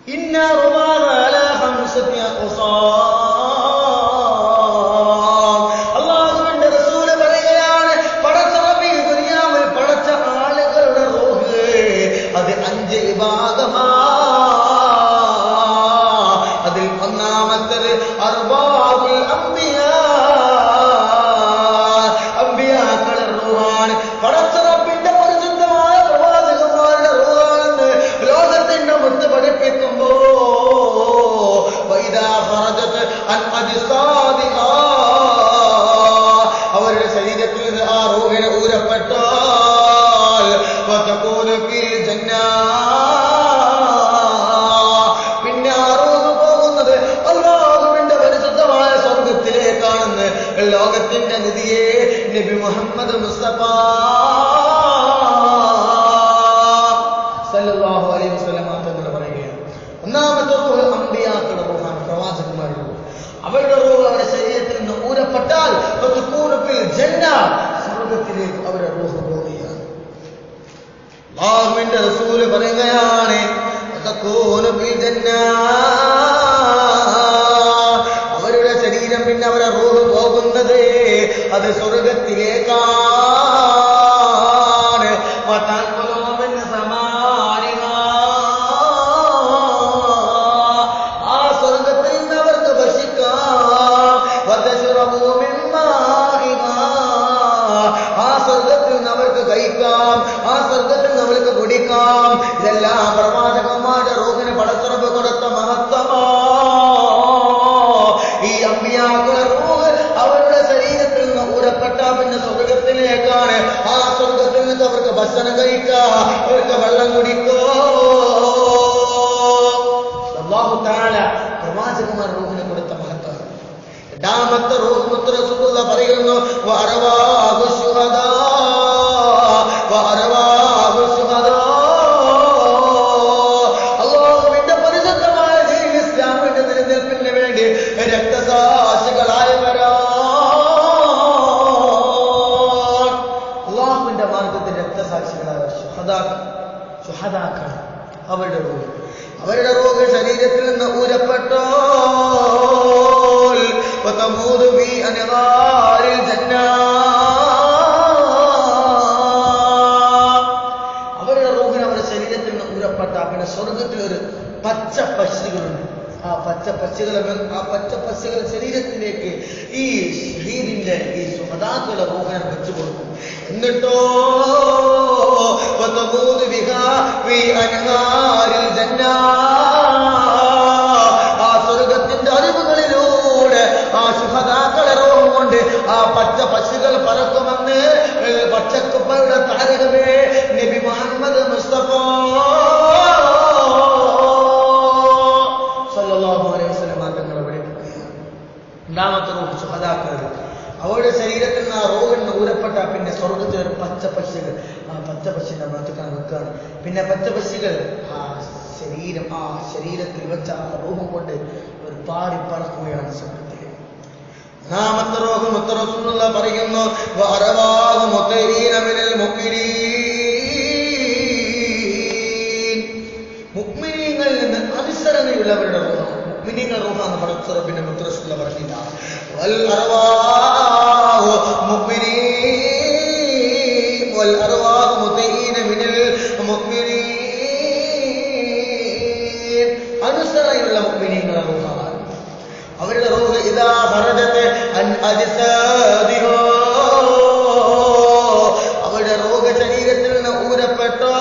ഇന്ന റുവാഹ അലാ ഖംസതി അഖ്സാം. അല്ലാഹുവിന്റെ റസൂൽ പറയുകയാണ്, പടച്ച റബ്ബേ, ദുനിയാവിൽ പടച്ച ആളുകളുടെ റൂഹ് അത് 5 വിഭാഗമാണ്. അതിൽ ഒന്നാമത്തേത് അർവാഹുൽ അംബിയാ, അംബിയാക്കളുടെ റൂഹാണ്. പടച്ച റബ്ബിന്റെ പരിശുദ്ധമായ പ്രവാചകന്മാരുടെ റൂഹാണെന്ന് ലോകത്തിന്റെ മുത്ത് പഠിപ്പിക്കുമ്പോ അവരുടെ ശരീരത്തിൽ നിന്ന് ആ റൂഹിനെ ഊരപ്പെട്ടാൽ പിന്നെ ആ റൂഹ് പോകുന്നത് അല്ലാഹുവിന്റെ പരിശുദ്ധമായ സ്വർഗത്തിലേക്കാണെന്ന് ലോകത്തിന്റെ നിധിയെ നബി മുഹമ്മദ് മുസ്തഫ സല്ലല്ലാഹു അലൈഹി വസല്ലം തങ്ങൾ പറയുകയാണ്. ഒന്നാമത്തെ റൂഹ് അംബിയാക്കളുടെ റൂഹാണ്, പ്രവാചകന്മാരുടെ റൂഹ്. അവരുടെ റൂഹ് അവരുടെ ശരീരത്തിൽ നിന്ന് ഊരപ്പെട്ടാൽ സ്വർഗത്തിലേക്ക് അവരുടെ റൂഹ് പോവുകയാണ്. അല്ലാഹുവിന്റെ റസൂല് പറയുകയാണ്, അവരുടെ ശരീരം പിന്നെ അവരുടെ റൂഹ് പോകുന്നത് അത് സ്വർഗത്തിലേക്കാണ്. ആ സ്വർഗത്തിൽ നിന്ന് അവർക്ക് ഭക്ഷിക്കാം. ആ സ്വർഗത്തിൽ നിന്ന് അവർക്ക് കഴിക്കാം. ആ സ്വർഗത്തിൽ നിന്ന് അവർക്ക് കുടിക്കാം. ഇതെല്ലാം പ്രവാചകന്മാരുടെ റൂഹിന് പടച്ചുറപ്പ് കൊടുത്ത മഹത്വമോ. ഈ അമ്പിയാക്കളുടെ റൂഹ് അവരുടെ ശരീരത്തിൽ നിന്ന് ഊരപ്പെട്ട പിന്നെ സ്വർഗത്തിലേക്കാണ്. ആ സ്വർഗത്തിൽ നിന്ന് അവർക്ക് ഭക്ഷണം കഴിക്കാം, അവർക്ക് വെള്ളം കുടിക്കോ. അല്ലാഹു തആല പ്രവാചകന്മാരുടെ റൂഹിന് കൊടുത്ത മഹത്വം. രണ്ടാമത്തെ റൂഹ് മുത്ത് റസൂലുള്ളാഹി പറയുന്നു, വഅർവാഹു ശുഹദാ, വഅർവാഹു ശുഹദാ. അല്ലാഹുവിന്റെ പരിശുദ്ധമായ ദീൻ ഇസ്ലാമിന്റെ നിലനിൽപ്പിന് വേണ്ടി രക്തസാക്ഷികളായവരാണ്. അല്ലാഹുവിന്റെ മാർഗത്തിൽ രക്തസാക്ഷികളായ ശുഹദാക്കൾ അവരുടെ റൂഹ് ശരീരത്തിൽ നിന്ന് ഊരപ്പെട്ടോ وتموت في أنهار الجنة. അവരുടെ റൂഹിന് അവരുടെ ശരീരത്തിൽ നിന്ന് ഊരപ്പെട്ട പിന്നെ സ്വർഗത്തിൽ ഒരു പച്ച പക്ഷികളുണ്ട്. ആ പച്ച പക്ഷികളുടെ ശരീരത്തിലേക്ക് ഈ ഷഹീദിന്റെ ഈ സുഹദാക്കളുടെ റൂഹിനെ വെച്ചു കൊടുക്കും. എന്നിട്ടോ وتموت بها في أنهار الجنة. ആ സ്വർഗത്തിന്റെ അറിവുകളിലൂടെ ആ ശുഹദാക്കളെ റൂഹ് കൊണ്ട് ആ പച്ച പക്ഷികൾ പറക്കുമെന്ന് പച്ചക്കുപ്പയുടെ താരകമേ നബി മുഹമ്മദ് മുസ്തഫ സല്ലല്ലാഹു അലൈഹി വസല്ലം തങ്ങളെ പഠിപ്പിക്കുകയാണ്. രണ്ടാമത്തെ റൂഹ് ശുഹദാക്കൾ അവരുടെ ശരീരത്തിൽ നിന്ന് ആ റൂഹിന് ഊരപ്പെട്ട പിന്നെ സ്വർഗത്തിൽ ഒരു പച്ച പക്ഷികൾ ആ പച്ച പക്ഷിയുടെ മുഖത്തേക്കാണ് വെക്കുകയാണ്. പിന്നെ പച്ച പക്ഷികൾ ആ ശരീരത്തിൽ വെച്ച ആ റൂഹം കൊണ്ട് ഒരു പാറി പറക്കുകയാണ് സ്വർഗത്തിൽ. മൂന്നാമത്തെ റൂഹ് മുത്ത് റസൂലുള്ളാഹി പറയുന്നു, വഅർവാഹു മുതഈന മിനൽ മുഅ്മിനീൻ. മുഅ്മിനീങ്ങളിൽ നിന്ന് അനുസരണയുള്ളവരുടെ റൂഹാണ്. മുഅ്മിനീങ്ങളുടെ റൂഹാണ് പടച്ച റബ്ബിന്റെ മുത്ത് റസൂലുള്ളാഹി പറഞ്ഞില്ല. വൽ അർവാഹു മുഅ്മിനീൻ വൽ അർവാഹു മുതഈന മിനൽ മുഅ്മിനീൻ. അനുസരണയുള്ള മുഅ്മിനീങ്ങളുടെ റൂഹാണ്. അവരുടെ റൂഹ് ഇദാ ഖറജത് അൻ അജ്സാദിഹാ. അവരുടെ റൂഹ് ശരീരത്തിൽ നിന്ന് ഊരപ്പെട്ടോ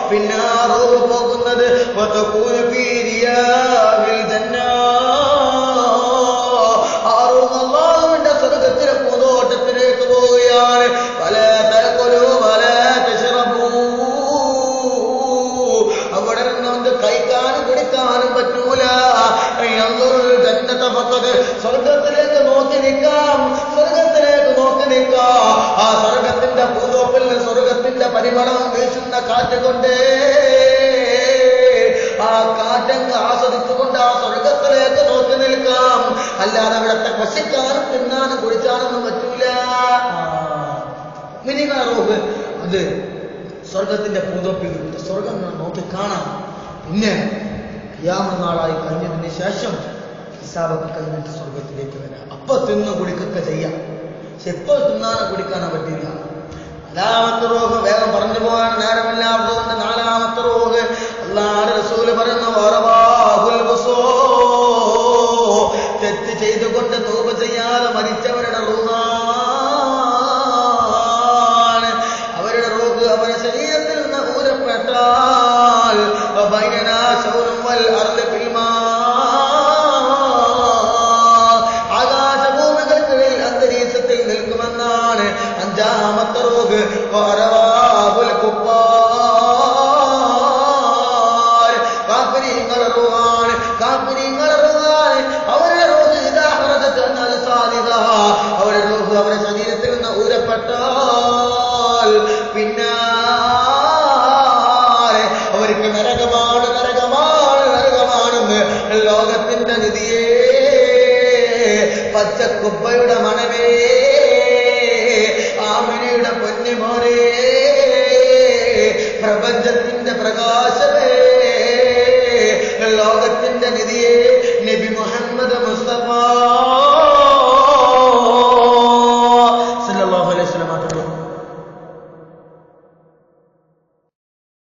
പിന്നെ ആ റൂഹ് പോകുന്നത് വതകൂന ഫീ റിയാദിൽ ജന്ന. ആ റൂഹ് അല്ലാഹുവിന്റെ സ്വർഗ്ഗത്തിലെ പൂന്തോട്ടത്തിലേക്ക് പോവുകയാണ്. വലാ തഅകുലു വലാ തശ്റബൂ. അവിടെ നിന്ന് കഴിക്കാനും കുടിക്കാനും പറ്റൂല. സ്വർഗത്തിലേക്ക് നോക്കി നിൽക്കാം, സ്വർഗത്തിലേക്ക് നോക്കി നിൽക്കാം. ആ സ്വർഗത്തിന്റെ പൂന്തോപ്പിൽ സ്വർഗത്തിന്റെ പരിമളം വീശുന്ന കാറ്റ് കൊണ്ട് ആ കാറ്റങ്ങ് ആസ്വദിച്ചുകൊണ്ട് ആ സ്വർഗത്തിലേക്ക് നോക്കി നിൽക്കാം. അല്ലാതെ അവിടത്തെ ഭക്ഷിക്കാനും തിന്നാനും കുടിക്കാനൊന്നും പറ്റൂല. റൂഹ് അത് സ്വർഗത്തിന്റെ പൂന്തോപ്പിൽ സ്വർഗം നോക്കി കാണാം. പിന്നെ ഖിയാമത്ത് നാളായി കഴിഞ്ഞതിന് ശേഷം ഹിസാബൊക്കെ കഴിഞ്ഞിട്ട് സ്വർഗത്തിലേക്ക് വരാം. അപ്പൊ തിന്ന് കുടിക്കൊക്കെ ചെയ്യാം. പക്ഷെ എപ്പോൾ തിന്നാനോ കുടിക്കാനോ പറ്റില്ല. നാലാമത്തെ റൂഹ് വേഗം പറഞ്ഞു പോകാൻ നേരമില്ലാത്തതുകൊണ്ട് നാലാമത്തെ റൂഹ് അല്ലാഹുവിന്റെ റസൂല് പറയുന്നു തെറ്റ് ചെയ്തുകൊണ്ട് തൗബ ചെയ്യാതെ മരിച്ചവരുടെ റൂഹാണ്. അവരുടെ റൂഹ് അവരുടെ ശരീരത്തിൽ നിന്ന് ഊരപ്പെട്ടാൽ ആകാശഭൂമികൾക്കിടയിൽ അന്തരീക്ഷത്തിൽ നിൽക്കുമെന്നാണ്. അഞ്ചാമത്തെ റൂഹ് കാഫിരീങ്ങളുടെ റൂഹാണ്. അവരുടെ റൂഹ് അവരുടെ റൂഹ് അവരുടെ ശരീരത്തിൽ നിന്ന് ഊരപ്പെട്ടാൽ പിന്നെ അവർക്ക് നരകമാണെന്ന് ലോകത്തിന്റെ നിധിയേ, പച്ചക്കുപ്പയുടെ മണമേ, ആമിനയുടെ പൊന്നിമോനെ, പ്രപഞ്ചത്തിന്റെ പ്രകാശമേ,